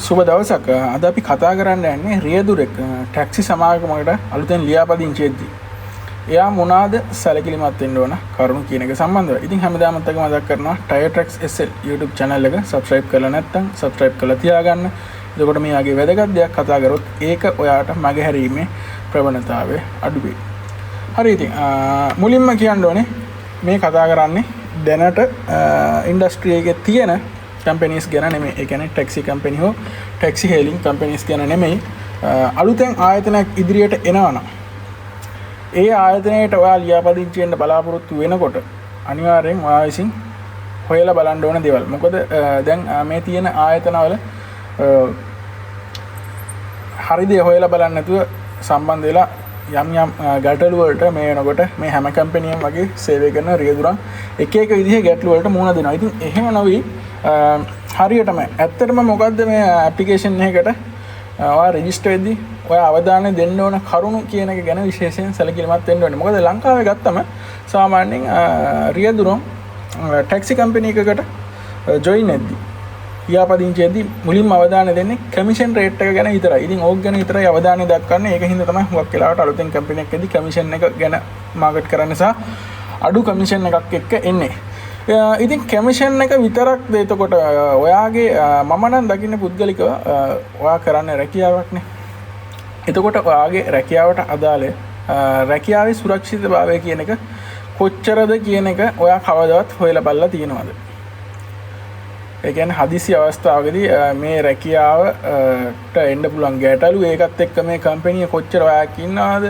සුබ දවසක්. අද අපි කතා කරන්න යන්නේ රියදුරෙක් ටැක්සි සමාගමකට අලුතෙන් ලියාපදිංචි වෙද්දී එයා මොනවාද සැලකිලිමත් වෙන්න ඕන කරුණු කියන එක සම්බන්ධව. ඉතින් හැමදාමත් එක මතක් කරනවා Tire Tracks SL YouTube channel එක subscribe කරලා නැත්නම් subscribe කරලා තියාගන්න. එතකොට මේ වගේ වැදගත් දෙයක් කතා කරොත් ඒක ඔයාට මගහැරීමේ ප්‍රවණතාවය අඩු වෙයි. හරි ඉතින් මුලින්ම කියන්න ඕනේ මේ කතා කරන්නේ දැනට ඉන්ඩස්ට්‍රි එකේ තියෙන companies ගැන නෙමෙයි. ඒ කියන්නේ taxi company හෝ taxi hailing companies ගැන නෙමෙයි. අලුතෙන් ආයතනයක් ඉදිරියට එනවා. ඒ ආයතනයට ඔයා ලියාපදිංචි වෙන්න බලාපොරොත්තු වෙනකොට අනිවාර්යෙන් ඔයා විසින් හොයලා බලන්න ඕන දේවල්. මොකද දැන් මේ තියෙන ආයතනවල හරි දේ හොයලා බලන්න නැතුව සම්බන්ධ වෙලා යම් ගැටලු වලට මේ වෙනකොට මේ හැම කම්පැනියම වගේ සේවය කරන රියදුරන් එක එක විදිහේ ගැටලු වලට මුහුණ දෙනවා. ඉතින් එහෙම නොවි හරියටම ඇත්තටම මොකද්ද මේ ඇප්ලිකේෂන් එකකට ඔයා රෙජිස්ටර් වෙද්දී ඔයා අවධානය දෙන්න ඕන කරුණු කියන එක ගැන විශේෂයෙන් සැලකිලිමත් වෙන්න ඕනේ. මොකද ලංකාවේ ගත්තම සාමාන්‍යයෙන් රියදුරන් ටැක්සි කම්පැනි එකකට ජොයින් වෙද්දී ලියාපදිංචියේදී මුලින්ම අවධානය දෙන්නේ කමිෂන් රේට් එක ගැන විතරයි. ඉතින් ඕක ගැන විතරයි අවධානය දක්වන්නේ. ඒක හින්දා තමයි හුඟක් වෙලාවට අලුතෙන් කම්පැනි එකකදී කමිෂන් එක ගැන මාකට් කරන්න සහ අඩු කමිෂන් එකක් එක්ක එන්නේ. ඉතින් කමිෂන් එක විතරක්ද එතකොට ඔයාගේ මම නම් දකින්න පුද්ගලිකව ඔයා කරන්නේ රැකියාවක්නේ. එතකොට ඔයාගේ රැකියාවට අදාළ රැකියාවේ සුරක්ෂිතභාවය කියන එක කොච්චරද කියන එක ඔයා කවදාවත් හොයලා බලලා තියෙනවද? ඒ කියන්නේ හදිසි අවස්ථාවකදී මේ රැකියාවට එන්න පුළුවන් ගැටලු ඒකත් එක්ක මේ කම්පැනි කොච්චර ඔයාක් ඉන්නවද?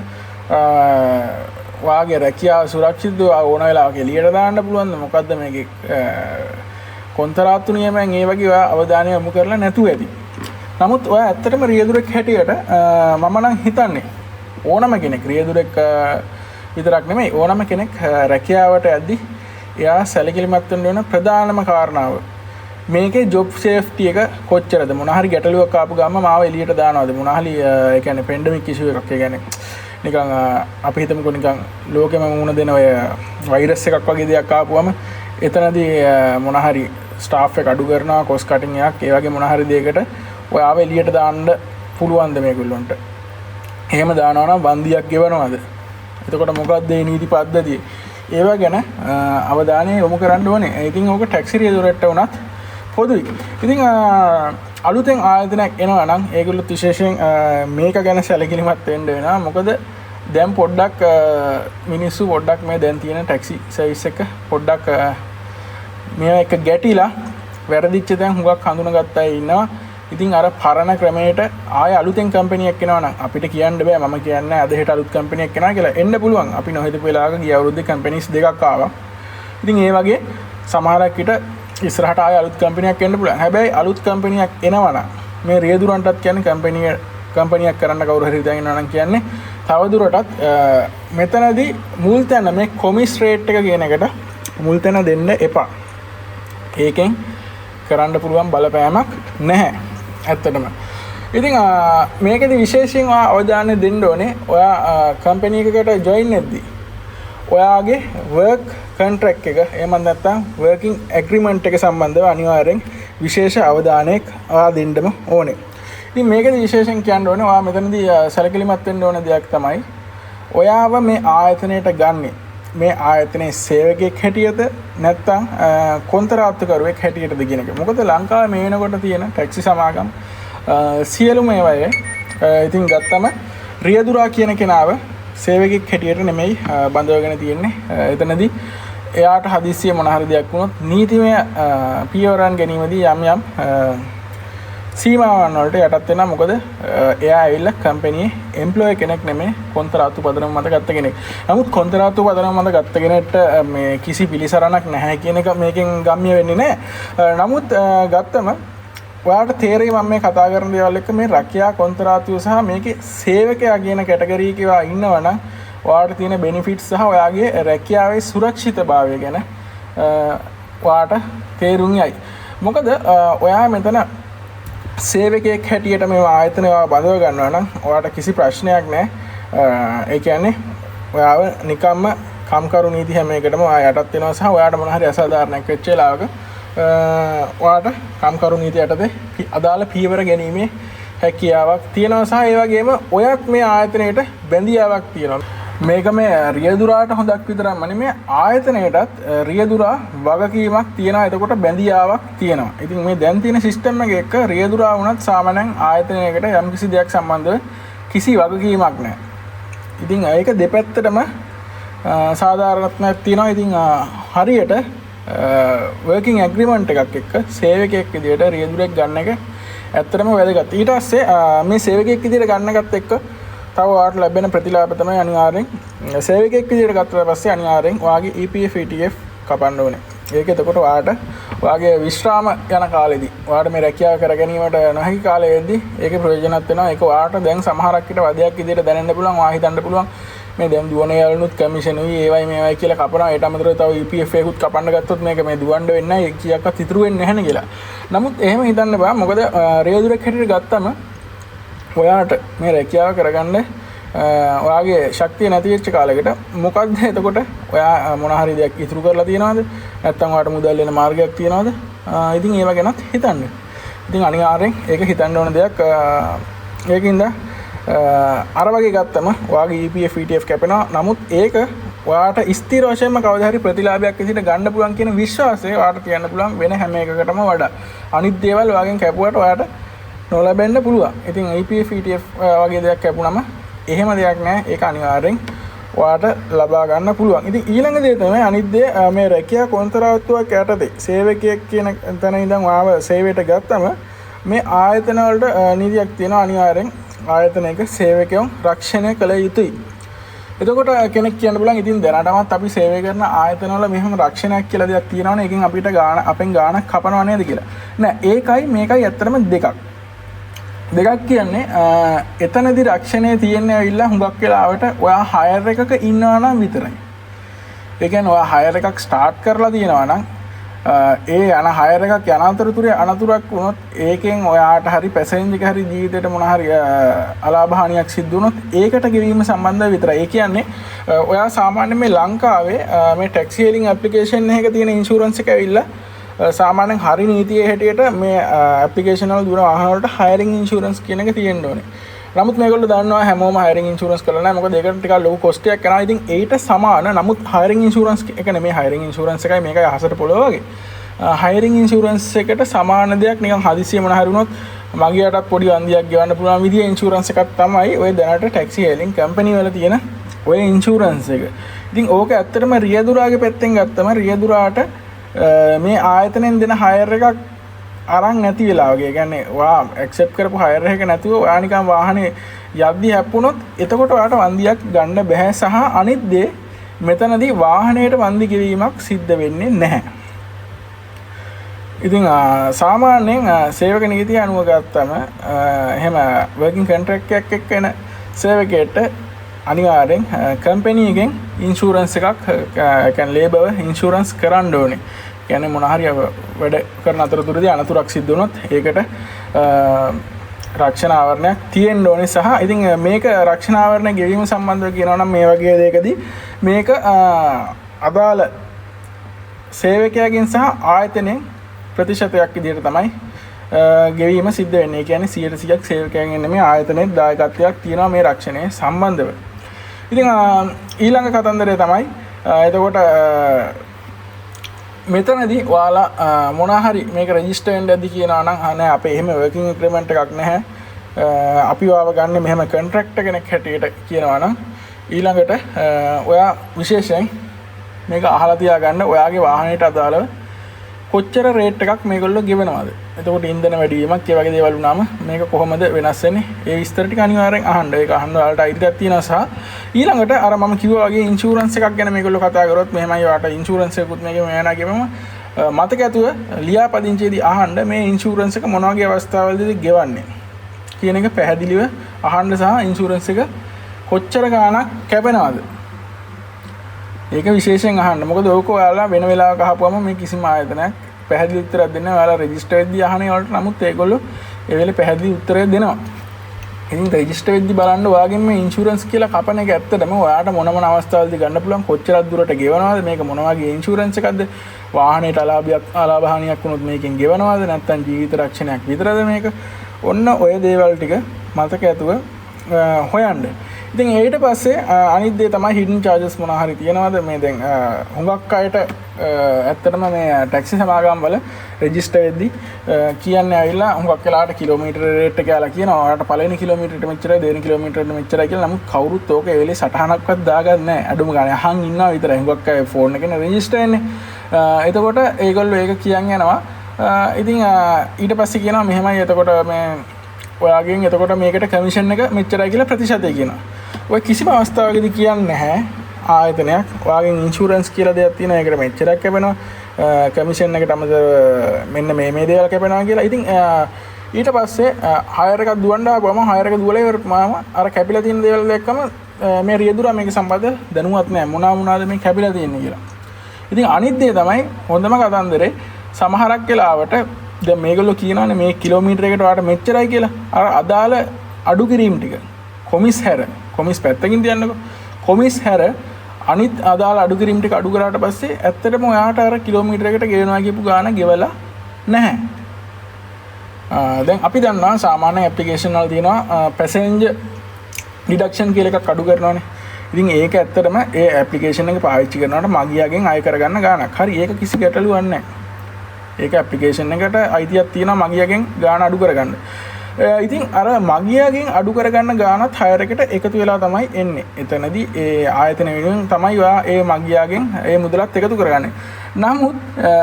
වාගේ රැකියාව සුරක්ෂිතව ඕන වෙලාවක එළියට දාන්න පුළුවන්ද? මොකද්ද මේකේ කොන්ත්‍රාත්තු නියමයන් ඒ වගේ ඔයා අවධානය යොමු කරලා නැතුව ඇති. නමුත් ඔයා ඇත්තටම රියදුරෙක් හැටියට මම නම් හිතන්නේ ඕනම කෙනෙක් රියදුරෙක් විතරක් නෙමෙයි ඕනම කෙනෙක් රැකියාවට යද්දී එයා සැලකිලිමත් වෙන්න ඕන ප්‍රධානම කාරණාව මේකේ ජොබ් සේෆ්ටි එක කොච්චරද? මොන හරි ගැටලුවක් ආපු ගමන් මාව එළියට දානවද? මොන හරි ඒ කියන්නේ පැන්ඩමික් ඉෂුව එකක් ඒ කියන්නේ නිකන් අපි හිතමුකෝ නිකන් ලෝකෙම මුණ දෙන ඔය වෛරස් එකක් වගේ දෙයක් ආපුවම එතනදී මොන හරි ස්ටාෆ් එක අඩු කරනවා කොස් කටින් එකක් ඒ වගේ මොන හරි දෙයකට ඔයාව එළියට දාන්න පුළුවන්ද මේගොල්ලන්ට? එහෙම දානවා නම් වන්දියක් ගෙවනවද? එතකොට මොකක්ද මේ නීති පද්ධතිය? ඒවා ගැන අවධානය යොමු කරන්න ඕනේ. ඉතින් ඕක ටැක්සි රියදුරට වුණත් පොදුයි. ඉතින් අලුතෙන් ආයතනයක් එනවා නම් ඒගොල්ලෝ විශේෂයෙන් මේක ගැන සැලකිලිමත් වෙන්න වෙනවා. මොකද දැන් පොඩ්ඩක් මිනිස්සු පොඩ්ඩක් මේ දැන් තියෙන ටැක්සි සර්විස් එක පොඩ්ඩක් මේ එක ගැටිලා වැරදිච්ච දැන් හුඟක් හඳුනාගත්ත අය ඉන්නවා. ඉතින් අර පරණ ක්‍රමයට ආය අලුතෙන් කම්පැනියක් එනවා නම් අපිට කියන්න බෑ. මම කියන්නේ අද හෙට අලුත් කම්පැනියක් එනවා කියලා. එන්න පුළුවන්. අපි නොහිතපු වෙලාවක ගිය අවුරුද්දේ කම්පැනිස් දෙකක් ආවා. ඉතින් ඒ වගේ සමහරක් විට ඉස්සරහට ආය අලුත් කම්පැනියක් එන්න පුළුවන්. හැබැයි අලුත් කම්පැනියක් එනවා නම් මේ රියදුරන්ටත් කියන්නේ කම්පැනියක් කරන්න කවුරු හරි ඉඳන් ඉන්නවා නම් කියන්නේ තවදුරටත් මෙතනදී මුල් තැන මේ කොමිස් රේට් එක කියන එකට මුල් තැන දෙන්න එපා. ඒකෙන් කරන්න පුළුවන් බලපෑමක් නැහැ ඇත්තටම. ඉතින් මේකෙදි විශේෂයෙන් අවධානය දෙන්න ඕනේ ඔයා කම්පැනි එකකට ජොයින් වෙද්දී ඔයාගේ වර්ක් කොන්ට්‍රැක්ට් එක එහෙම නැත්නම් වර්කින් ඇග්‍රීමන්ට් එක සම්බන්ධව අනිවාර්යෙන් විශේෂ අවධානයක් ඔයා දෙන්නම ඕනේ. ඉතින් මේකෙදි විශේෂයෙන් කියන්න ඕනේ ඔයා මෙතනදී සැලකිලිමත් වෙන්න ඕන දෙයක් තමයි ඔයාව මේ ආයතනයට ගන්නෙ මේ ආයතනයේ සේවකයෙක් හැටියද නැත්නම් කොන්ත්‍රාත්තුකරුවෙක් හැටියටද කියන එක. මොකද ලංකාවේ මේ වෙනකොට තියෙන ටැක්සි සමාගම් සියලුම ඒවායේ ඉතින් ගත්තම රියදුරා කියන කෙනාව සේවකයෙක් හැටියට නෙමෙයි බඳවගෙන තියෙන්නේ. එතනදී එයාට හදිස්සිය මොන හරි දෙයක් වුණොත් නීතිමය පියවරන් ගැනීමදී යම් සීමාවන් වලට යටත් වෙනවා. මොකද එයා ඇවිල්ලා කම්පැනියේ එම්ප්ලොයි කෙනෙක් නෙමෙයි කොන්ත්‍රාත්තු පදනම මත ගත්ත කෙනෙක්. නමුත් කොන්ත්‍රාත්තු පදනම මත ගත්ත කෙනෙක්ට මේ කිසි පිළිසරණක් නැහැ කියන එක මේකෙන් ගම්ම්‍ය වෙන්නේ නැහැ. නමුත් ගත්තම ඔයාලට තේරෙයි මම මේ කතා කරන දේවල් එක්ක මේ රැකියා කොන්ත්‍රාත්තුව සහ මේකේ සේවකයා කියන කැටගරි එකේ ඉන්නවනම් ඔයාලට තියෙන බෙනිෆිට්ස් සහ ඔයාගේ රැකියාවේ සුරක්ෂිතභාවය ගැන ඔයාලට තේරුම් යයි. මොකද ඔයා මෙතන සේවකයෙක් හැටියට මේ ආයතනය බඳව ගන්නවා නම් ඔයාලට කිසි ප්‍රශ්නයක් නැහැ. ඒ කියන්නේ ඔයාව නිකම්ම කම්කරු නීති හැම එකටම ඔයා යටත් වෙනවා සහ ඔයාට මොන හරි අසාධාරණයක් වෙච්ච වෙලාවක ඔයාට කම්කරු නීතිය යටතේ අදාළ පියවර ගැනීමේ හැකියාවක් තියෙනවා සහ ඒ වගේම ඔයත් මේ ආයතනයට බැඳියාවක් තියෙනවා. මේක මේ රියදුරාට හොඳක් විතරක් නෙමෙයි ආයතනයටත් රියදුරා වගකීමක් තියෙනවා. එතකොට බැඳියාවක් තියෙනවා. ඉතින් මේ දැන් තියෙන සිස්ටම් එක එක්ක රියදුරා වුණත් සාමාන්‍යයෙන් ආයතනයකට යම් කිසි දෙයක් සම්බන්ධව කිසි වගකීමක් නැහැ. ඉතින් ඒක දෙපැත්තටම සාධාරණත්වයක් තියෙනවා. ඉතින් හරියට වර්කින් ඇග්‍රීමන්ට් එකක් එක්ක සේවකයෙක් විදියට රියදුරෙක් ගන්න එක ඇත්තටම වැදගත්. ඊට පස්සේ මේ සේවකයෙක් විදියට ගන්නකත් එක්ක තව ඔයාලට ලැබෙන ප්‍රතිලාභ තමයි අනිවාර්යෙන් සේවකයෙක් විදියට ගත්තට පස්සේ අනිවාර්යෙන් ඔයාගේ EPF ETF කපන්න ඕනේ. ඒක එතකොට ඔයාගේ විශ්‍රාම යන කාලෙදී ඔයාට මේ රැකියාව කර ගැනීමට නොහැකි කාලයේදී ඒකේ ප්‍රයෝජනවත් වෙනවා. ඒක ඔයාට දැන් සමහරක් විට වදයක් විදියට දැනෙන්න පුළුවන්. ඔයා හිතන්න පුළුවන් මේ දැන් දුවන යාළුනුත් කමිෂන් උයි ඒවයි මේවයි කියලා කපනවා. ඒට අමතරව තව EPF එකකුත් කපන්න ගත්තොත් මේක මේ දුවන්න වෙන්නේ නැහැ. කීයක්වත් ඉතුරු වෙන්නේ නැහැ නේ කියලා. නමුත් එහෙම හිතන්න බෑ. මොකද රියදුරෙක් හැටියට ගත්තම ඔයාට මේ රැකියාව කරගන්න ඔයාගේ ශක්තිය නැති වෙච්ච කාලයකට මොකද්ද එතකොට ඔයා මොන හරි දෙයක් ඉතුරු කරලා තියනවද? නැත්නම් ඔයාට මුදල් වෙන මාර්ගයක් තියනවද? ඉතින් ඒව ගැනත් හිතන්න. ඉතින් අනිවාර්යෙන් ඒක හිතන්න ඕන දෙයක්. ඒකින්ද අර වගේ ගත්තම ඔයාගේ EPF ETF කැපෙනවා. නමුත් ඒක ඔයාට ස්ථිර වශයෙන්ම කවදා හරි ප්‍රතිලාභයක් විදිහට ගන්න පුළුවන් කියන විශ්වාසය ඔයාට තියන්න පුළුවන් වෙන හැම එකකටම වඩා. අනිත් දේවල් ඔයාගෙන් කැපුවට ඔයාට නොලැබෙන්න පුළුවන්. ඉතින් EPF ETF වගේ දෙයක් කැපුණම එහෙම දෙයක් නැහැ. ඒක අනිවාර්යෙන් ඔයාට ලබා ගන්න පුළුවන්. ඉතින් ඊළඟ දේ තමයි අනිත් දේ මේ රැකියා කොන්ත්‍රාත්තුවක් යටතේ සේවකයෙක් කියන තැන ඉඳන් ඔයාව සේවයට ගත්තම මේ ආයතන වලට නීතියක් තියෙනවා. අනිවාර්යෙන් ආයතනයක සේවකයන් රක්ෂණය කළ යුතුයි. එතකොට කෙනෙක් කියන්න පුළුවන් ඉතින් දැනටමත් අපි සේවය කරන ආයතනවල මෙහෙම රක්ෂණයක් කියලා දෙයක් තියෙනවනේ. ඒකෙන් අපිට අපෙන් ගාණක් කපනව නේද කියලා. නෑ ඒකයි මේකයි ඇත්තටම දෙකක්. දෙකක් කියන්නේ එතනදී රක්ෂණය තියෙන්නේ ඇවිල්ලා හුඟක් වෙලාවට ඔයා හයර් එකක ඉන්නවා නම් විතරයි. ඒ කියන්නේ ඔයා හයර් එකක් ස්ටාර්ට් කරලා තියෙනවා නම් ඒ යන හයර් එකක් යන අතරතුරේ අනතුරක් වුණොත් ඒකෙන් ඔයාට හරි පැසෙන්ජර් එක හරි ජීවිතේට මොන හරි අලාභහානියක් සිද්ධ වුණොත් ඒකට ගෙවීම සම්බන්ධව විතරයි. ඒ කියන්නේ ඔයා සාමාන්‍යයෙන් මේ ලංකාවේ මේ ටැක්සි හේලින් ඇප්ලිකේෂන් එකක තියෙන ඉන්ෂුරන්ස් එක ඇවිල්ලා සාමාන්‍යයෙන් හරි නීතියේ හැටියට මේ ඇප්ලිකේෂන් වල දුවන වාහන වලට හයරින් ඉන්ෂුරන්ස් කියන එක තියෙන්න ඕනේ. නමුත් මේගොල්ලෝ දන්නවා හැමෝම හයරින් ඉන්ෂුරන්ස් කරලා නැහැ. මොකද ඒකට ටිකක් ලොකු කොස්ට් එකක් යනවා. ඉතින් ඒට සමාන නමුත් හයරින් ඉන්ෂුරන්ස් එක නෙමෙයි හයරින් ඉන්ෂුරන්ස් එකයි මේකයි අහසට පොළොව වගේ. හයරින් ඉන්ෂුරන්ස් එකට සමාන දෙයක් නිකන් හදිසියෙ මොන හරි වුණොත් මගියටත් පොඩි වන්දියක් ගෙවන්න පුළුවන් විදිහේ ඉන්ෂුරන්ස් එකක් තමයි ඔය දැනට ටැක්සි හේලින් කම්පැනි වල තියෙන ඔය ඉන්ෂුරන්ස් එක. ඉතින් ඕක ඇත්තටම රියදුරාගේ පැත්තෙන් ගත්තම රියදුරාට මේ ආයතනෙන් දෙන හයර් එකක් අරන් නැති වෙලා වගේ. ඒ කියන්නේ ඔයා ඇක්සෙප්ට් කරපු හයර් එක නැතුව ඔයා නිකන් වාහනේ යද්දි හැප්පුණොත් එතකොට ඔයාට වන්දියක් ගන්න බෑ. සහ අනිත් දේ මෙතනදී වාහනයට වන්දි ගෙවීමක් සිද්ධ වෙන්නේ නැහැ. ඉතින් සාමාන්‍යයෙන් සේවක නීතිය අනුව ගත්තම එහෙම වර්කින් කොන්ට්‍රැක්ට් එකක් එක්ක එන සේවකයට අනිවාර්යෙන් කම්පැනි එකෙන් ඉන්ෂුරන්ස් එකක් කියන්නේ ලේබර් ඉන්ෂුරන්ස් කරන්න ඕනේ. කියන්නේ මොන හරි වැඩ කරන අතරතුරදී අනතුරක් සිද්ධ වුණොත් ඒකට රක්ෂණ ආවරණයක් තියෙන්න ඕනේ. සහ ඉතින් මේක රක්ෂණ ආවරණ ගෙවීම සම්බන්ධව කියනවා නම් මේ වගේ දෙයකදී මේක අදාළ සේවකයාගෙන් සහ ආයතනයෙන් ප්‍රතිශතයක් විදිහට තමයි ගෙවීම සිද්ධ වෙන්නේ. ඒ කියන්නේ 100%ක් සේවකයන්ගෙන් නෙමෙයි ආයතනයේ දායකත්වයක් තියෙනවා මේ රක්ෂණය සම්බන්ධව. ඉතින් ඊළඟ කතන්දරය තමයි එතකොට මෙතනදී ඔයාලා මොන හරි මේක රෙජිස්ටර් වෙන්න ඇද්දි කියනවා නම් නෑ අපේ එහෙම වර්කින් ඇග්‍රීමන්ට් එකක් නැහැ. අපි ඔයාව ගන්න මෙහෙම කොන්ට්‍රැක්ටර් කෙනෙක් හැටියට කියනවා නම් ඊළඟට ඔයා විශේෂයෙන් මේක අහලා තියාගන්න ඔයාගේ වාහනයට අදාළව කොච්චර රේට් එකක් මේගොල්ලෝ ගෙවනවද? එතකොට ඉන්ධන වැඩි වීමක් ඒ වගේ දේවල් වුණාම මේක කොහොමද වෙනස් වෙන්නේ? ඒ විස්තර ටික අනිවාර්යෙන් අහන්න. ඒක අහන්න ඔයාලට අයිතියක් තියෙනවා. සහ ඊළඟට අර මම කිව්වා වගේ ඉන්ෂුරන්ස් එකක් ගැන මේගොල්ලෝ කතා කරොත් මෙහෙමයි ඔයාලට ඉන්ෂුරන්ස් එකකුත් මේකේ මෙයා ගෙවම මතක ඇතුව ලියාපදිංචියේදී අහන්න මේ ඉන්ෂුරන්ස් එක මොන වගේ අවස්ථාවලදී ගෙවන්නේ කියන එක පැහැදිලිව අහන්න සහ ඉන්ෂුරන්ස් එක කොච්චර ගාණක් කැපෙනවද? ඒක විශේෂයෙන් අහන්න. මොකද ඕක ඔයාලා වෙන වෙලාවක අහපුවම මේ කිසිම ආයතනයක් පැහැදිලි උත්තරයක් දෙන්නේ නැහැ. ඔයාලා රෙජිස්ටර් වෙද්දී අහන්නේ වලට නමුත් ඒගොල්ලෝ ඒ වෙලේ පැහැදිලි උත්තරයක් දෙනවා. ඉතින් රෙජිස්ටර් වෙද්දී බලන්න ඔයාගෙන් මේ ඉන්ෂුරන්ස් කියලා කපන එක ඇත්තටම ඔයාට මොන මොන අවස්ථාවලදී ගන්න පුළුවන් කොච්චරක් දුරට ගෙවනවද මේක මොන වගේ ඉන්ෂුරන්ස් එකක්ද වාහනයට අලාභහානියක් වුණොත් මේකෙන් ගෙවනවාද නැත්නම් ජීවිත රක්ෂණයක් විතරද මේක? ඔන්න ඔය දේවල් ටික මතක ඇතුව හොයන්න. ඉතින් ඊට පස්සේ අනිත් දේ තමයි හිඩන් charges මොනවා හරි තියනවාද මේ දැන් හුඟක් අයට ඇත්තටම මේ ටැක්සි සමාගම් වල රෙජිස්ටර් වෙද්දි කියන්නේ ඇවිල්ලා හුඟක් වෙලාවට කිලෝමීටර රේට් එක කියලා කියනවා. ඔයාලට පළවෙනි කිලෝමීටරට මෙච්චරයි දෙවෙනි කිලෝමීටරට මෙච්චරයි කියලා. නමුත් කවුරුත් ඕක ඒ වෙලේ සටහනක්වත් දාගන්නේ නැහැ. අඩුම ගානේ අහන් ඉන්නවා විතරයි. හුඟක් අය ෆෝන් එකේ රෙජිස්ටර් වෙන්නේ. එතකොට ඒගොල්ලෝ ඒක කියන් යනවා. ඉතින් ඊට පස්සේ කියනවා මෙහෙමයි එතකොට මේ ඔයාගෙන් එතකොට මේකට කමිෂන් එක මෙච්චරයි කියලා ප්‍රතිශතය කියනවා. ඔය කිසිම අවස්ථාවකදී කියන්නේ නැහැ ආයතනයක් ඔයාගෙන් ඉන්ෂුරන්ස් කියලා දෙයක් තියෙනවා. ඒකට මෙච්චරක් කැපෙනවා. කමිෂන් එකට අමතරව මෙන්න මේ දේවල් කැපෙනවා කියලා. ඉතින් ඊට පස්සේ හයර් එකක් දුවන්න ආවම හයර් එක දුවලා ඉවරම අර කැපිලා තියෙන දේවල් දැක්කම මේ රියදුරා මේක සම්බන්ධ දැනුවත් නැහැ. මොනවාද මේ කැපිලා තියෙන්නේ කියලා. ඉතින් අනිත් දේ තමයි හොඳම කතන්දරේ සමහරක් වෙලාවට දැන් මේගොල්ලෝ කියනවානේ මේ කිලෝමීටරයකට ඔයාලට මෙච්චරයි කියලා. අර අදාළ අඩු කිරීම ටික කොමිස් හැර කොමිස් පැත්තකින් තියන්නකෝ. කොමිස් හැර අනිත් අදාළ අඩු කිරීම ටික අඩු කරාට පස්සේ ඇත්තටම ඔයාට අර කිලෝමීටරයකට ගෙවනවා කියපු ගාණ ගෙවලා නැහැ. දැන් අපි දන්නවා සාමාන්‍ය ඇප්ලිකේෂන් වල තියෙනවා පැසෙන්ජර් ඩිඩක්ෂන් කියලා එකක් අඩු කරනවානේ. ඉතින් ඒක ඇත්තටම ඒ ඇප්ලිකේෂන් එක පාවිච්චි කරනකොට මගියාගෙන් අය කරගන්න ගාණක්. හරි ඒක කිසි ගැටලුවක් නැහැ. ඒක ඇප්ලිකේෂන් එකට අයිතියක් තියෙනවා මගියාගෙන් ගාණ අඩු කරගන්න. ඉතින් අර මගියාගෙන් අඩු කරගන්න ගාණත් හයර් එකට එකතු වෙලා තමයි එන්නේ. එතනදී ඒ ආයතන වෙනුවෙන් තමයි ඔයා ඒ මගියාගෙන් ඒ මුදලත් එකතු කරගන්නේ. නමුත්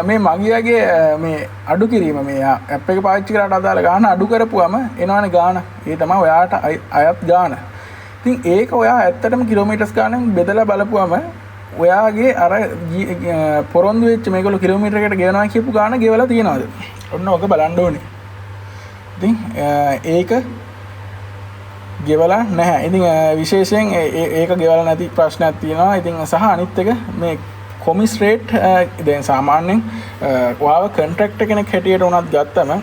මේ මගියාගේ මේ අඩු කිරීම මේ ඇප් එක පාවිච්චි කරාට අදාළ ගාණ අඩු කරපුවම එනවනේ ගාණ. ඒ තමයි ඔයාට අයත් ගාණ. ඉතින් ඒක ඔයා ඇත්තටම කිලෝමීටර්ස් ගාණෙන් බෙදලා බලපුවම ඔයාගේ අර පොරොන්දු වෙච්ච මේගොල්ලෝ කිලෝමීටරයකට ගෙවනවා කියපු ගාණ ගෙවලා තියනවාද? ඔන්න ඔක බලන්න ඕනේ. ඉතින් ඒක ගෙවලා නැහැ. ඉතින් විශේෂයෙන් ඒක ගෙවලා නැති ප්‍රශ්නයක් තියෙනවා. ඉතින් සහ අනිත් එක මේ කොමිස් රේට් දැන් සාමාන්‍යයෙන් ඔයාව කොන්ට්‍රැක්ටර් කෙනෙක් හැටියට උනත් ගත්තම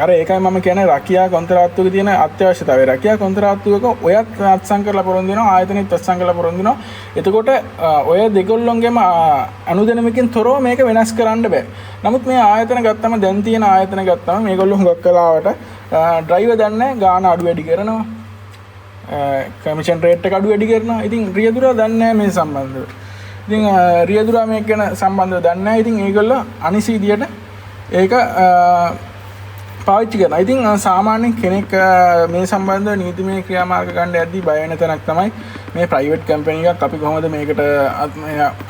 අර ඒකයි මම කියන්නේ රැකියා කොන්ත්‍රාත්තුවක තියෙන අත්‍යවශ්‍යතාවය. රැකියා කොන්ත්‍රාත්තුවක ඔයත් අත්සන් කරලා පොරොන්දු වෙනවා, ආයතනෙත් අත්සන් කරලා පොරොන්දු වෙනවා. එතකොට ඔය දෙගොල්ලොන්ගේම අනුදැනුමකින් තොරව මේක වෙනස් කරන්න බෑ. නමුත් මේ ආයතන ගත්තම දැන් තියෙන ආයතන ගත්තම මේගොල්ලෝ හුඟක් කලාවට ඩ්‍රයිවර් දන්නේ ගාණ අඩු වැඩි කරනවා. කමිෂන් රේට් එක අඩු වැඩි කරනවා. ඉතින් රියදුරා දන්නේ නැහැ මේ සම්බන්ධව. ඉතින් රියදුරා මේක ගැන සම්බන්ධව දන්නේ නැහැ. ඉතින් ඒගොල්ලෝ අනිසි විදියට ඒක පාවිච්චි කරනවා. ඉතින් සාමාන්‍යයෙන් කෙනෙක් මේ සම්බන්ධව නීතිමය ක්‍රියාමාර්ග ගන්න යද්දී බය වෙන තැනක් තමයි මේ ප්‍රයිවට් කම්පැනි එකක් අපි කොහොමද මේකට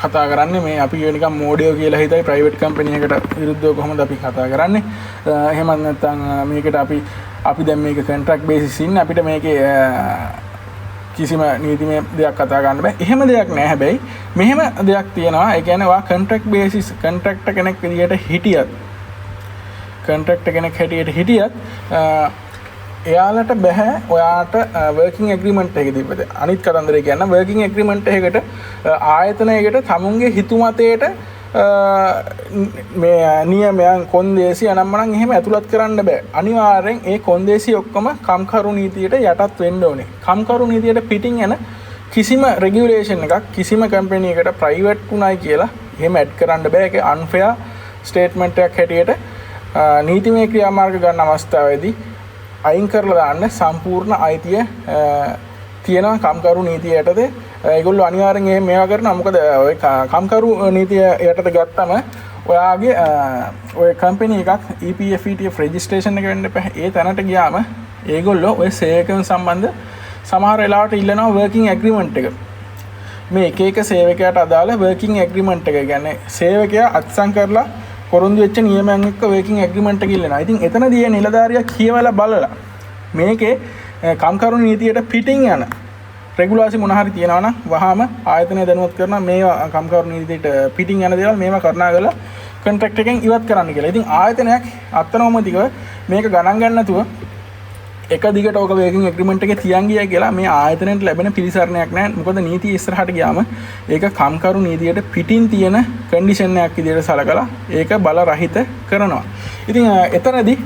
කතා කරන්නේ මේ අපි නිකන් මෝඩයෝ කියලා හිතයි ප්‍රයිවට් කම්පැනි එකට විරුද්ධව කොහොමද අපි කතා කරන්නේ. එහෙමත් නැත්නම් මේකට අපි දැන් මේක කොන්ට්‍රැක්ට් බේසිස් ඉන්නේ අපිට මේකේ කිසිම නීතිමය දෙයක් කතා ගන්න බෑ. එහෙම දෙයක් නෑ. හැබැයි මෙහෙම දෙයක් තියෙනවා. ඒ කියන්නේ ඔයා කොන්ට්‍රැක්ට් බේසිස් කොන්ට්‍රැක්ටර් කෙනෙක් විදියට හිටියත් කොන්ට්‍රැක්ටර් කෙනෙක් හැටියට හිටියත් එයාලට බෑ ඔයාට වර්කින් ඇග්‍රීමන්ට් එක දීපද. අනිත් කතන්දරේ කියන්න වර්කින් ඇග්‍රීමන්ට් එකකට ආයතනයකට තමුන්ගේ හිතුමතේට මේ නියමයන් කොන්දේසි අනම්මනම් එහෙම ඇතුළත් කරන්න බෑ. අනිවාර්යෙන් ඒ කොන්දේසි ඔක්කොම කම්කරු නීතියට යටත් වෙන්න ඕනේ. කම්කරු නීතියට පිටින් යන කිසිම රෙගියුලේෂන් එකක් කිසිම කම්පැනි එකකට ප්‍රයිවට් වුණයි කියලා එහෙම ඇඩ් කරන්න බෑ. ඒක අන්ෆෙයා ස්ටේට්මන්ට් එකක් හැටියට නීතිමය ක්‍රියාමාර්ග ගන්න අවස්ථාවේදී අයින් කරලා දාන්න සම්පූර්ණ අයිතිය තියෙනවා කම්කරු නීතිය යටතේ. ඒගොල්ලෝ අනිවාර්යෙන් එහෙම මේවා කරනවා. මොකද ඔය කම්කරු නීතිය යටතේ ගත්තම ඔයාගේ ඔය කම්පැනි එකක් EPF ETF රෙජිස්ට්‍රේෂන් එක වෙන්න එපා. ඒ තැනට ගියාම ඒගොල්ලෝ ඔය සේවකයන් සම්බන්ධ සමහර වෙලාවට ඉල්ලනවා වර්කින් ඇග්‍රීමන්ට් එක. මේ එක එක සේවකයාට අදාළ වර්කින් ඇග්‍රීමන්ට් එක. කියන්නේ සේවකයා අත්සන් කරලා පොරොන්දු වෙච්ච නියමයන් එක්ක වර්කින් ඇග්‍රීමන්ට් එක ඉල්ලනවා. ඉතින් එතනදී නිලධාරියා කියවලා බලලා මේකේ කම්කරු නීතියට පිටින් යන රෙගුලාසි මොන හරි තියෙනවා නම් වහාම ආයතනය දැනුවත් කරනවා මේවා කම්කරු නීතියට පිටින් යන දේවල් මේවා කරනා කරලා කොන්ට්‍රැක්ට් එකෙන් ඉවත් කරන්න කියලා. ඉතින් ආයතනයක් අත්නෝමතිකව මේක ගණන් ගන්න නැතුව එක දිගට ඕක වර්කින් ඇග්‍රීමන්ට් එකේ තියන් ගියා කියලා මේ ආයතනයට ලැබෙන පිළිසරණයක් නැහැ. මොකද නීතිය ඉස්සරහට ගියාම ඒක කම්කරු නීතියට පිටින් තියෙන කන්ඩිෂන් එකක් විදිහට සලකලා ඒක බල රහිත කරනවා. ඉතින් එතනදී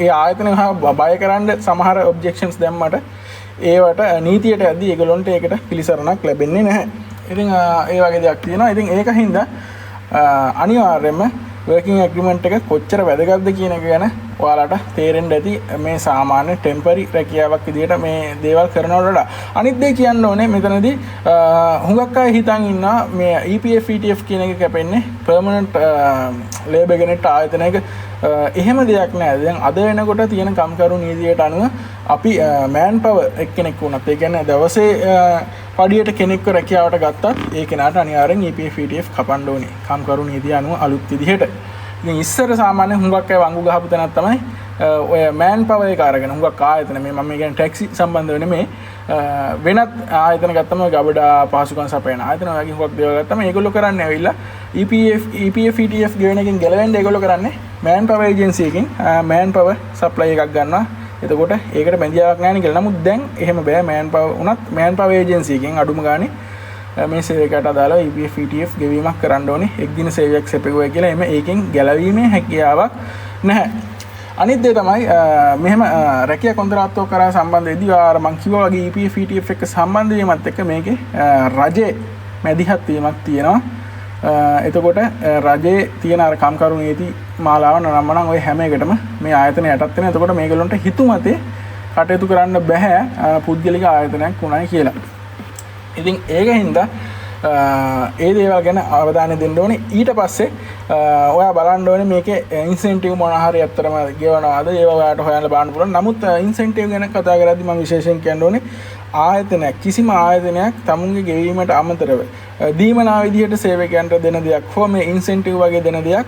ඒ ආයතන බය කරන්න සමහර ඔබ්ජෙක්ෂන්ස් දැම්මට ඒවට නීතියට යද්දී ඒගොල්ලන්ට ඒකට පිළිසරණක් ලැබෙන්නේ නැහැ. ඉතින් ඒ වගේ දෙයක් තියෙනවා. ඉතින් ඒක හින්දා අනිවාර්යයෙන්ම වර්කින් ඇග්‍රීමන්ට් එක කොච්චර වැදගත්ද කියන එක ගැන ඔයාලට තේරෙන්න ඇති මේ සාමාන්‍ය ටෙම්පරරි රැකියාවක් විදිහට මේ දේවල් කරනවට වඩා. අනිත් දේ කියන්න ඕනේ මෙතනදී හුඟක් අය හිතන් ඉන්නවා මේ EPF ETF කියන එක කැපෙන්නේ පර්මනන්ට් ලේබර් කෙනෙක්ට ආයතනයක. එහෙම දෙයක් නෑ. දැන් අද වෙනකොට තියෙන කම්කරු නීතියට අනුව අපි මෑන් පවර් එක්කෙනෙක් වුණත් ඒ කියන්නේ දවසේ පඩියට කෙනෙක්ව රැකියාවට ගත්තත් ඒ කෙනාට අනිවාර්යෙන් EPF ETF කපන්න ඕනේ. කම්කරු නීතිය අනුව අලුත් විදිහට. ඉතින් ඉස්සර සාමාන්‍ය හුඟක් අය වංගු ගහපු තැනක් තමයි ඔය මෑන් පවර් එක අරගෙන හුඟක් ආයතන මේ මම කියන්නේ ටැක්සි සම්බන්ධව නෙමෙයි වෙනත් ආයතන ගත්තම ගබඩා පහසුකම් සපයන ආයතන වගේ හුඟක් දේවල් ගත්තම ඒගොල්ලෝ කරන්නේ ඇවිල්ලා EPF ETF ගෙවන එකෙන් ගැලවෙන්න ඒගොල්ලෝ කරන්නේ මෑන් පවර් ඒජන්සි එකකින් මෑන් පවර් සප්ලයි එකක් ගන්නවා. එතකොට ඒකට බැඳියාවක් නැහැ නේ කියලා. නමුත් දැන් එහෙම බෑ. මෑන් පවර් උනත් මෑන් පවර් ඒජන්සි එකෙන් අඩුම ගානේ මේ සේවයකට අදාළව EPF ETF ගෙවීමක් කරන්න ඕනේ. එක් දින සේවයක් සැපෙවුවා කියලා එමෙ ඒකෙන් ගැලවීමේ හැකියාවක් නැහැ. අනිත් දේ තමයි මෙහෙම රැකියා කොන්ත්‍රාත්තුවක් කරා සම්බන්ධ අර මං කිව්වා වගේ EPF ETF එක්ක සම්බන්ධ වීමත් එක්ක මේකේ රජයේ මැදිහත් වීමක් තියෙනවා. එතකොට රජයේ තියෙන අර කම්කරු නීති මාලාව නම්මනම් ඔය හැම එකටම මේ ආයතන යටත් වෙන. එතකොට මේගොල්ලන්ට හිතුමතේ කටයුතු කරන්න බෑ පුද්ගලික ආයතනයක් වුණයි කියලා. ඉතින් ඒක හින්දා ඒ දේවල් ගැන අවධානය දෙන්න ඕනේ. ඊට පස්සේ ඔයා බලන්න ඕනේ මේකේ ඉන්සෙන්ටිව් මොන හරි ඇත්තටම ගෙවනවාද ඒව ඔයාලට හොයන්න බලන්න පුළුවන්. නමුත් ඉන්සෙන්ටිව් ගැන කතා කරද්දී මම විශේෂයෙන් කියන්න ඕනේ ආයතනයක් කිසිම ආයතනයක් තමුන්ගේ ගෙවීමට අමතරව දීමනා විදිහට සේවකයන්ට දෙන දෙයක් හෝ මේ ඉන්සෙන්ටිව් වගේ දෙන දෙයක්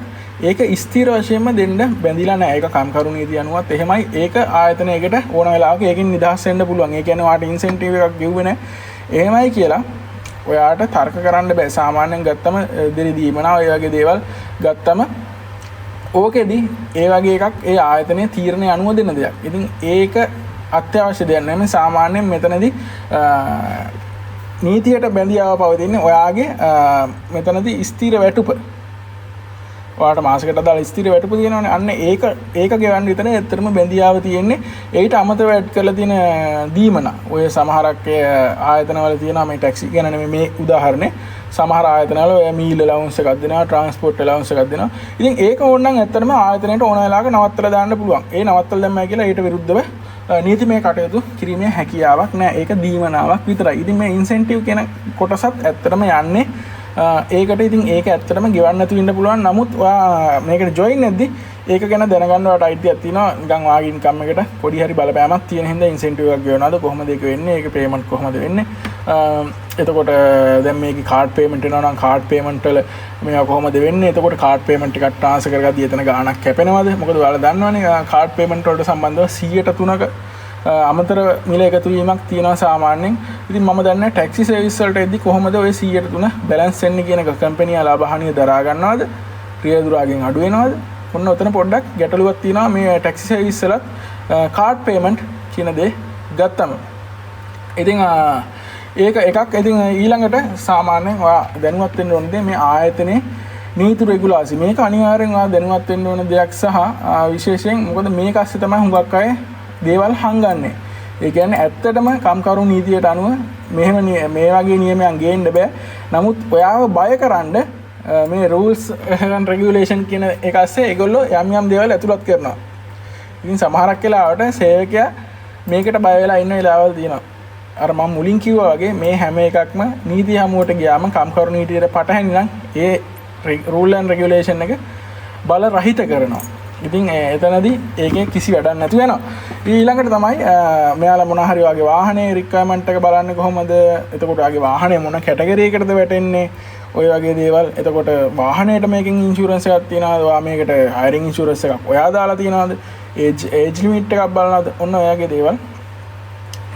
ඒක ස්ථිර වශයෙන්ම දෙන්න බැඳිලා නැහැ. ඒක කම්කරු නීතිය අනුවත් එහෙමයි. ඒක ආයතනයකට ඕන වෙලාවක ඒකෙන් නිදහස් වෙන්න පුළුවන්. ඒ කියන්නේ ඔයාට ඉන්සෙන්ටිව් එකක් ගෙවුවේ නැහැ එහෙමයි කියලා ඔයාට තර්ක කරන්න බෑ. සාමාන්‍යයෙන් ගත්තම දෙරි දීමනා ඔය වගේ දේවල් ගත්තම ඕකෙදි ඒ වගේ එකක් ඒ ආයතනයේ තීරණය අනුව දෙන දෙයක්. ඉතින් ඒක අත්‍යවශ්‍ය දෙයක් නෙමෙයි. සාමාන්‍යයෙන් මෙතනදී නීතියට බැඳියාව පවතින්නේ ඔයාගේ මෙතනදී ස්ථිර වැටුප. ඔයාට මාසෙකට අදාළ ස්ථිර වැටුප තියෙනවනේ. අන්න ඒක ගෙවන්න විතරයි ඇත්තටම බැඳියාව තියෙන්නේ. ඒකට අමතරව ඇඩ් කරලා තියෙන දීමනා. ඔය සමහරක් ආයතනවල තියෙනවා මේ ටැක්සි ගැන නෙමෙයි මේ උදාහරණේ. සමහර ආයතනවල ඔය මීල් allowance එකක් දෙනවා, ට්‍රාන්ස්පෝර්ට් allowance එකක් දෙනවා. ඉතින් ඒක ඕනනම් ඇත්තටම ආයතනයට ඕන වෙලාවක නවත්තලා දාන්න පුළුවන්. ඒ නවත්තලා දැම්මයි කියලා ඊට විරුද්ධව නීතිමය කටයුතු කිරීමේ හැකියාවක් නැහැ. ඒක දීමනාවක් විතරයි. ඉතින් මේ ඉන්සෙන්ටිව් කියන කොටසත් ඇත්තටම යන්නේ ඒකට. ඉතින් ඒක ඇත්තටම ගෙවන්න නැතුව ඉන්න පුළුවන්. නමුත් ඔයා මේකට ජොයින් වෙද්දි ඒක ගැන දැනගන්න ඔයාට අයිතියක් තියෙනවා. නිකන් ඔයාගේ ඉන්කම් එකට පොඩි හරි බලපෑමක් තියෙන හින්දා ඉන්සෙන්ටිව් එකක් ගෙවනවාද කොහොමද ඒක වෙන්නේ? ඒක පේමන්ට් කොහොමද වෙන්නේ? එතකොට දැන් මේකේ කාඩ් පේමන්ට් එනවා නම් කාඩ් පේමන්ට් වල මේවා කොහොමද වෙන්නේ? එතකොට කාඩ් පේමන්ට් එකක් ට්‍රාන්ස්ෆර් කරගද්දී එතන ගාණක් කැපෙනවද? මොකද ඔයාලා දන්නවනේ කාඩ් පේමන්ට් වලට සම්බන්ධව 103ක අමතර මිල එකතු වීමක් තියෙනවා සාමාන්‍යයෙන්. ඉතින් මම දන්නේ ටැක්සි සර්විස් වලට එද්දි කොහොමද ওই 103 බැලන්ස් වෙන්නේ කියන එක කම්පැනි ලාභහානිය දරා ගන්නවද? රියදුරාගෙන් අඩු වෙනවද? ඔන්න ඔතන පොඩ්ඩක් ගැටලුවක් තියෙනවා මේ ටැක්සි සර්විස් වලත් කාඩ් පේමන්ට් කියන දේ ගත්තම. ඉතින් ඒක එකක්. ඉතින් ඊළඟට සාමාන්‍යයෙන් ඔයා දැනුවත් වෙන්න ඕන දේ මේ ආයතනයේ නීති රෙගුලාසි. මේක අනිවාර්යෙන් ඔයා දැනුවත් වෙන්න ඕන දෙයක් සහ විශේෂයෙන් මොකද මේක ඇස්සේ තමයි හුඟක් අය දේවල් හංගන්නේ. ඒ කියන්නේ ඇත්තටම කම්කරු නීතියට අනුව මෙහෙම මේ වගේ නියමයන් ගේන්න බෑ. නමුත් ඔයාව බයකරන්න මේ rules and regulation කියන එක ඇස්සේ ඒගොල්ලෝ යම් යම් දේවල් ඇතුළත් කරනවා. ඉතින් සමහරක් වෙලාවට සේවකයා මේකට බය වෙලා ඉන්න වෙලාවල් තියෙනවා. අර මම මුලින් කිව්වා වගේ මේ හැම එකක්ම නීති හමුවට ගියාම කම්කරු නීතියට පටහැනි නම් ඒ rule and regulation එක බල රහිත කරනවා. ඉතින් එතනදී ඒකේ කිසි වැඩක් නැතු වෙනවා. ඊළඟට තමයි මෙයාලා මොන හරි වගේ වාහනේ රික්වයර්මන්ට් එක බලන්නේ කොහොමද? එතකොට ආගේ වාහනේ මොන කැටගරි එකකටද වැටෙන්නේ? ඔය වගේ දේවල්. එතකොට වාහනේට මේකෙන් ඉන්ෂුරන්ස් එකක් තියනවාද? වා මේකට හයරින් ඉන්ෂුරන්ස් එකක් ඔයා දාලා තියනවාද? ඒජ් ලිමිට් එකක් බලනවාද? ඔන්න ඔය වගේ දේවල්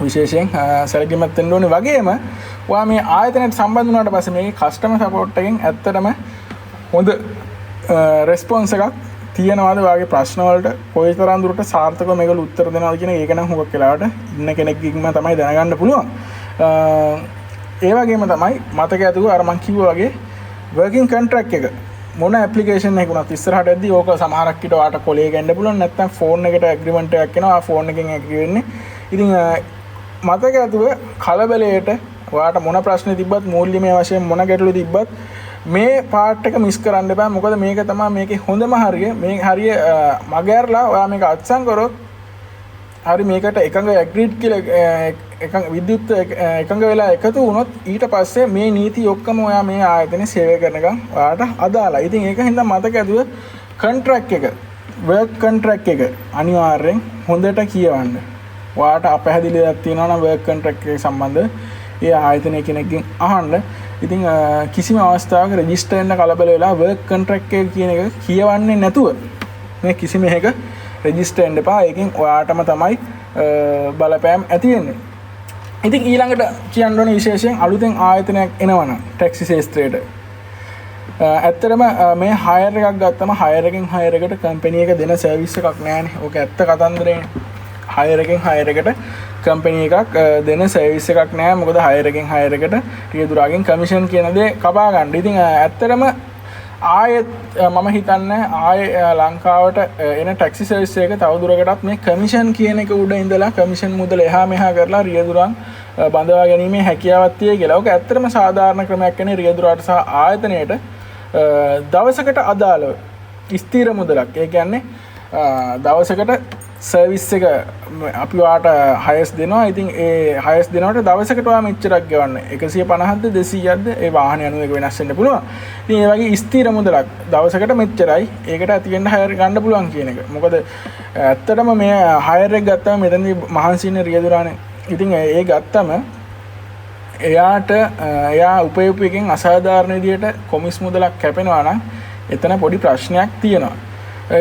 විශේෂයෙන් සැලකිලිමත් වෙන්න ඕනේ. වගේම ඔයා මේ ආයතනයට සම්බන්ධ වුණාට පස්සේ මේකේ කස්ටමර් සපෝට් එකෙන් ඇත්තටම හොඳ රෙස්පොන්ස් එකක් තියෙනවාද? වාගේ ප්‍රශ්න වලට කොයිතරම් දුරට සාර්ථකව මේගොල්ලෝ උත්තර දෙනවද කියන එක නම් හුඟක් වෙලාවට ඉන්න කෙනෙක්ගෙන්ම තමයි දැනගන්න පුළුවන්. ඒ වගේම තමයි මතක ඇතුව අර මං කිව්වා වගේ වර්කින් කොන්ට්‍රැක්ට් එක මොන ඇප්ලිකේෂන් එකක් වුණත් ඉස්සරහට එද්දී ඕක සමහරක් ඊට වාට කොලේ ගන්න පුළුවන්. නැත්නම් ෆෝන් එකට ඇග්‍රීමන්ට් එකක් එනවා. ආ ෆෝන් එකෙන් ඇග්‍රී වෙන්නේ. ඉතින් මතක ඇතුව කලබලයට ඔයාට මොන ප්‍රශ්න තිබ්බත් මූල්‍යමය වශයෙන් මොන ගැටලු තිබ්බත් මේ පාර්ට් එක මිස් කරන්න එපා. මොකද මේක තමයි මේකේ හොඳම හරිය. මේ හරිය මගහැරලා ඔයා මේක අත්සන් කරොත් හරි මේකට එකඟ ඇග්‍රීඩ් කියලා එකඟ විද්‍යුත් එකඟ වෙලා එකතු වුණොත් ඊට පස්සේ මේ නීති ඔක්කොම ඔයා මේ ආයතනයේ සේවය කරනකම් ඔයාට අදාළයි. ඉතින් ඒක හින්දා මතක ඇදුව කොන්ට්‍රැක්ට් එක වර්ක් කොන්ට්‍රැක්ට් එක අනිවාර්යෙන් හොඳට කියවන්න. ඔයාට අපහැදිලියක් තියෙනවා නම් වර්ක් කොන්ට්‍රැක්ට් එක සම්බන්ධ ඒ ආයතනයේ කෙනෙක්ගෙන් අහන්න. ඉතින් කිසිම අවස්ථාවක රෙජිස්ටර් වෙන්න කලබල වෙලා වර්ක් කොන්ට්‍රැක්ට් එක කියන එක කියවන්නේ නැතුව මේ කිසිම එකක රෙජිස්ටර් වෙන්න එපා. ඒකෙන් ඔයාටම තමයි බලපෑම් ඇති වෙන්නේ. ඉතින් ඊළඟට කියන්න ඕනේ විශේෂයෙන් අලුතෙන් ආයතනයක් එනවනම් ටැක්සි ශාස්ත්‍රයට. ඇත්තටම මේ හයර් එකක් ගත්තම හයර් එකෙන් හයර් එකට කම්පැනි එක දෙන සර්විස් එකක් නෑනේ. ඕක ඇත්ත කතන්දරේනේ. හයර් එකෙන් හයර් එකට කම්පැනි එකක් දෙන සර්විස් එකක් නෑ. මොකද හයර් එකෙන් හයර් එකට රියදුරාගෙන් කමිෂන් කියන දේ කපා ගන්න. ඉතින් ඇත්තටම ආයෙත් මම හිතන්නේ ආයෙ ලංකාවට එන ටැක්සි සර්විස් එක තවදුරටත් මේ කමිෂන් කියන එක උඩ ඉඳලා කමිෂන් මුදල එහා මෙහා කරලා රියදුරන් බඳවා ගැනීමේ හැකියාවක් තියෙයි කියලා. ඕක ඇත්තටම සාධාරණ ක්‍රමයක් නේ රියදුරාට සහ ආයතනයට දවසකට අදාළව ස්ථිර මුදලක්. ඒ කියන්නේ දවසකට සර්විස් එක අපි වාට හයස් දෙනවා. ඉතින් ඒ හයස් දෙනවට දවසකට වා මෙච්චරක් ගෙවන්න. 150ද 200ද ඒ වාහන අනුව එක වෙනස් වෙන්න පුළුවන්. ඉතින් ඒ වගේ ස්ථිර මුදලක් දවසකට මෙච්චරයි. ඒකට ඇති වෙන්න හයර් ගන්න පුළුවන් කියන එක. මොකද ඇත්තටම මේ හයර් එක ගත්තම මෙතනදී මහන්සි වෙන රියදුරානේ. ඉතින් ඒ ගත්තම එයා උපයෝගයෙන් අසාධාරණ විදියට කොමිස් මුදලක් කැපෙනවා නම් එතන පොඩි ප්‍රශ්නයක් තියෙනවා.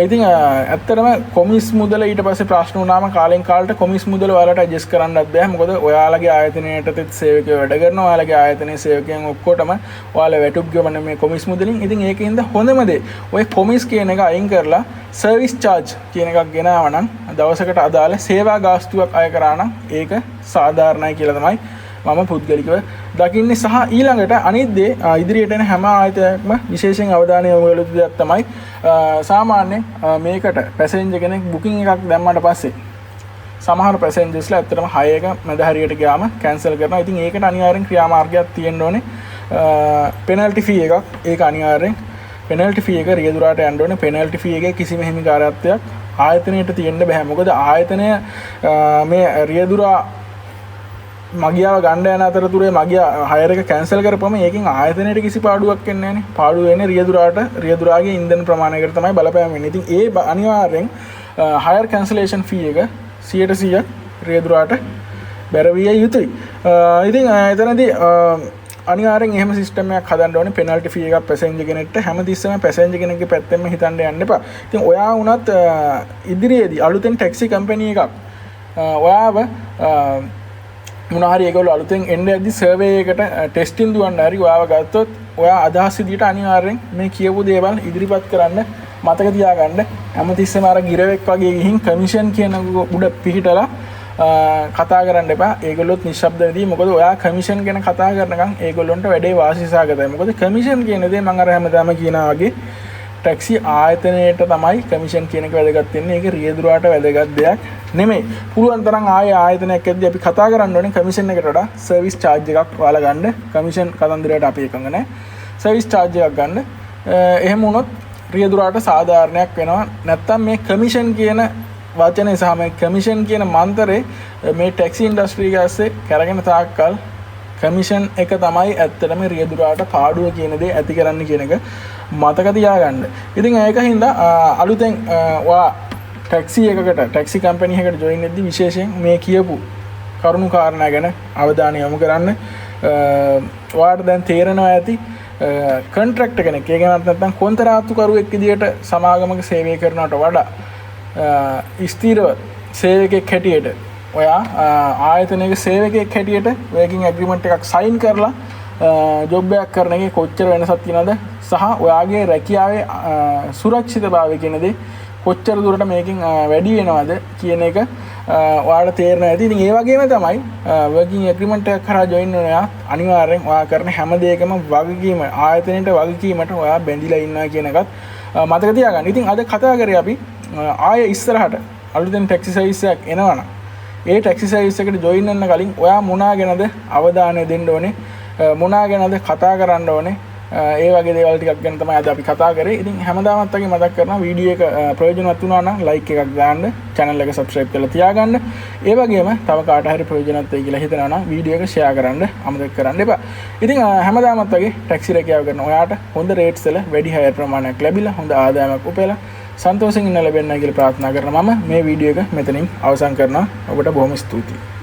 ඉතින් ඇත්තටම කොමිස් මුදල ඊට පස්සේ ප්‍රශ්න වුණාම කාලෙන් කාලට කොමිස් මුදල ඔයාලට ඇඩ්ජස්ට් කරන්නත් බෑ. මොකද ඔයාලගේ ආයතනයේට සේවකයෝ වැඩ කරනවා. ඔයාලගේ ආයතනයේ සේවකයන් ඔක්කොටම ඔයාලා වැටුප් ගෙවන මේ කොමිස් මුදලින්. ඉතින් ඒකින්ද හොඳම දේ ඔය කොමිස් කියන එක අයින් කරලා සර්විස් චාර්ජ් කියන එකක් ගෙනාවා නම් දවසකට අදාළ සේවා ගාස්තුවක් අය කරා නම් ඒක සාධාරණයි කියලා තමයි මම පුද්ගලිකව දකින්නේ. සහ ඊළඟට අනිත් දේ ඉදිරියට එන හැම ආයතනයක්ම විශේෂයෙන් අවධානය යොමු කළ යුතු දෙයක් තමයි සාමාන්‍යයෙන් මේකට පැසෙන්ජර් කෙනෙක් බුකින් එකක් දැම්මට පස්සේ සමහර පැසෙන්ජර්ස්ලා ඇත්තටම 6 එක මැද හරියට ගියාම කැන්සල් කරනවා. ඉතින් ඒකට අනිවාර්යෙන් ක්‍රියාමාර්ගයක් තියෙන්න ඕනේ. පෙනල්ටි ෆී එකක්. ඒක අනිවාර්යෙන් පෙනල්ටි ෆී එක රියදුරාට යන්න ඕනේ. පෙනල්ටි ෆී එකේ කිසිම හිමිකාරත්වයක් ආයතනයට තියෙන්න බෑ. මොකද ආයතනය මේ රියදුරා මගියාව ගන්න යන අතරතුරේ මගියා හයර් එක කැන්සල් කරපුවම ඒකෙන් ආයතනයට කිසි පාඩුවක් එන්නේ නැහනේ. පාඩුව වෙන්නේ රියදුරාගේ ඉන්ධන ප්‍රමාණයකට තමයි බලපෑම වෙන්නේ. ඉතින් ඒ අනිවාර්යෙන් හයර් කැන්සලේෂන් ෆී එක 100% රියදුරාට බැරවිය යුතුයි. ඉතින් එතනදී අනිවාර්යෙන් එහෙම සිස්ටම් එකක් හදන්න ඕනේ. පෙනල්ටි ෆී එකක් පැසෙන්ජර් කෙනෙක්ට හැමතිස්සෙම පැසෙන්ජර් කෙනෙක්ගේ පැත්තෙන්ම හිතන්න යන්න එපා. ඉතින් ඔයා වුණත් ඉදිරියේදී අලුතෙන් ටැක්සි කම්පැනි එකක් ඔයාව මොනහරි ඒගොල්ලෝ අලුතෙන් එන්න ඇද්දි සර්වේ එකකට ටෙස්ටින් දුවන්න හරි ඔයාව ගත්තොත් ඔයා අදහස් විදියට අනිවාර්යෙන් මේ කියපු දේවල් ඉදිරිපත් කරන්න මතක තියාගන්න. හැමතිස්සෙම අර ගිරවෙක් වගේ ගිහින් කමිෂන් කියන උඩ පිහිටලා කතා කරන්න එපා. ඒගොල්ලොත් නිශ්ශබ්ද වෙදී. මොකද ඔයා කමිෂන් ගැන කතා කරනකම් ඒගොල්ලොන්ට වැඩේ වාසිසහගතයි. මොකද කමිෂන් කියන දේ මම අර හැමදාම කියනා වගේ ටැක්සි ආයතනයට තමයි කමිෂන් කියන එක වැදගත් වෙන්නේ. ඒක රියදුරාට වැදගත් දෙයක් නෙමෙයි. පුළුවන් තරම් ආයතනයක් ඇද්දී අපි කතා කරන්න ඕනේ කමිෂන් එකට වඩා සර්විස් චාර්ජ් එකක් ඔයාලා ගන්න. කමිෂන් කතන්දරයට අපි එකඟ නැහැ. සර්විස් චාර්ජ් එකක් ගන්න. එහෙම වුණොත් රියදුරාට සාධාරණයක් වෙනවා. නැත්තම් මේ කමිෂන් කියන වචනේ සහ මේ කමිෂන් කියන මන්තරේ මේ ටැක්සි ඉන්ඩස්ට්‍රි එකේ කරගෙන තාක්කල් කමිෂන් එක තමයි ඇත්තටම රියදුරාට පාඩුව කියන දේ ඇති කරන්න කියන එක මතක තියාගන්න. ඉතින් ඒක හින්දා අලුතෙන් ඔයා ටැක්සි එකකට ටැක්සි කම්පැනි එකකට ජොයින් වෙද්දි විශේෂයෙන් මේ කියපු කරුණු කාරණා ගැන අවධානය යොමු කරන්න. ඔයාට දැන් තේරෙනවා ඇති කොන්ට්‍රැක්ට් කෙනෙක් ඒ කියන්නේ නැත්නම් කොන්ත්‍රාත්තුකරුවෙක් විදියට සමාගමක සේවය කරනවට වඩා ස්ථිරව සේවකයෙක් හැටියට ඔයා ආයතනයක සේවකයෙක් හැටියට වර්කින් ඇග්‍රීමන්ට් එකක් සයින් කරලා ජොබ් එකක් කරන එකේ කොච්චර වෙනසක් තියෙනවද සහ ඔයාගේ රැකියාවේ සුරක්ෂිතභාවය කියන දේ කොච්චර දුරට මේකෙන් වැඩි වෙනවද කියන එක ඔයාලට තේරෙනවා ඇති. ඉතින් ඒ වගේම තමයි වර්කින් ඇග්‍රීමන්ට් එකක් කරා ජොයින් වෙන ඔයා අනිවාර්යෙන් ඔයා කරන හැම දෙයකම වගකීම ආයතනයේ වගකීමට ඔයා බැඳිලා ඉන්නවා කියන එකත් මතක තියාගන්න. ඉතින් අද කතා කරේ අපි ආයේ ඉස්සරහට අලුතෙන් ටැක්සි සර්විස් එකක් එනවනම් ඒ ටැක්සි සර්විස් එකට ජොයින් වෙන්න කලින් ඔයා මොනවා ගැනද අවධානය දෙන්න ඕනේ, මොනවා ගැනද කතා කරන්න ඕනේ, ඒ වගේ දේවල් ටිකක් ගැන තමයි අද අපි කතා කරේ. ඉතින් හැමදාමත් වගේ මතක් කරනවා වීඩියෝ එක ප්‍රයෝජනවත් වුණා නම් ලයික් එකක් දාන්න, channel එක subscribe කරලා තියාගන්න. ඒ වගේම තව කාට හරි ප්‍රයෝජනවත් වෙයි කියලා හිතනවා නම් වීඩියෝ එක share කරන්න අමතක කරන්න එපා. ඉතින් හැමදාමත් වගේ ටැක්සි රැකියාව කරන ඔයාට හොඳ rates වල වැඩි hire ප්‍රමාණයක් ලැබිලා හොඳ ආදායමක් උපයලා සන්තෝෂයෙන් ඉන්න ලැබෙන්නයි කියලා ප්‍රාර්ථනා කරන මම මේ වීඩියෝ එක මෙතනින් අවසන් කරනවා. ඔබට බොහොම ස්තුතියි.